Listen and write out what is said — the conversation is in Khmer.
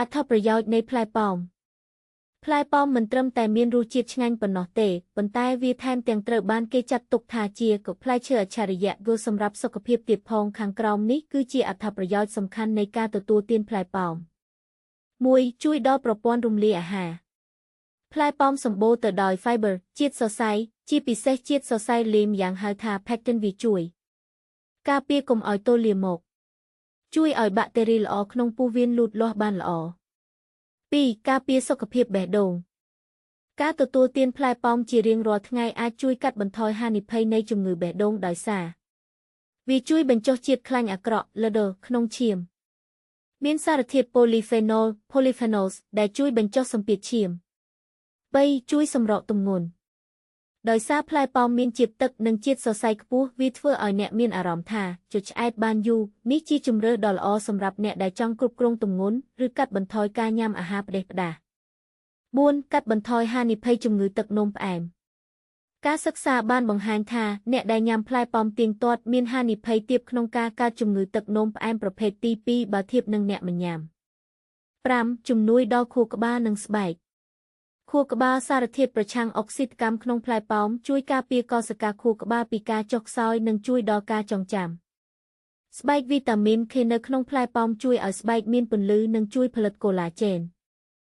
អត្ថប្រយោជន៍នៃផ្លែប៉ោមផ្លែប៉ោមមិនត្រឹមតែមានរសជាតិឆ្ងាញ់ប៉ុណ្ណោះទេប៉ុន្តែវាថែមទាំងត្រូវបានគេចាត់ទុកថាជាផ្លែឈើអច្ឆរិយៈសម្រាប់សុខភាពទៀតផងខាងក្រោមនេះគឺជាអត្ថប្រយោជន៍សំខាន់នៃការទទួលទានផ្លែប៉ោម 1. ជួយដល់ប្រព័ន្ធរំលាយអាហារផ្លែប៉ោមសម្បូរទៅដោយ fiber ជាតិសរសៃជាពិសេសជាតិសរសៃលីមយ៉ាងហៅថា pectin វាជួយការពារកុំឲ្យទល់លាមកជួយឲ្យបាក់តេរីល្អក្នុងពោះវៀនលូតលាស់បានល្អ 2. ការពារសុខភាពបេះដូងការទទួលទានផ្លែប៉ោមជារៀងរាល់ថ្ងៃអាចជួយកាត់បន្ថយហានិភ័យនៃជំងឺបេះដូងដោយសារវាជួយបញ្ចុះជាតិខ្លាញ់អាក្រក់ LDL ក្នុងឈាមមានសារធាតុ polyphenols ដែលជួយបញ្ចុះសម្ពាធឈាម 3. ជួយសម្រកទម្ងន់ដោយសារផ្លែប៉ោមមានជាតិទឹកនិងជាតិសរសៃខ្ពស់វាធ្វើឲ្យអ្នកមានអារម្មណ៍ថាជក់ឆ្អែតបានយូរនេះជាជម្រើសដ៏ល្អសម្រាប់អ្នកដែលចង់គ្រប់គ្រងទម្ងន់ឬកាត់បន្ថយការញ៉ាំអាហារផ្ដេសផ្ដាស 4. កាត់បន្ថយហានិភ័យជំងឺទឹកនោមផ្អែមការសិក្សាបានបង្ហាញថាអ្នកដែលញ៉ាំផ្លែប៉ោមទៀងទាត់មានហានិភ័យទាបក្នុងការកើតជំងឺទឹកនោមផ្អែមប្រភេទទី2បើធៀបនឹងអ្នកមិនញ៉ាំ 5. ជំនួយដល់ខួរក្បាលនិងស្បែកខួរក្បាលសារធាតុប្រឆាំងអុកស៊ីតកម្មក្នុងផ្លែប៉ោមជួយការពារកោសិកាខួរក្បាលពីការចុះខ្សោយនិងជួយដល់ការចងចាំស្បែកវីតាមីន K នៅក្នុងផ្លែប៉ោមជួយឲ្យស្បែកមានពន្លឺនិងជួយផលិតកូឡាជែន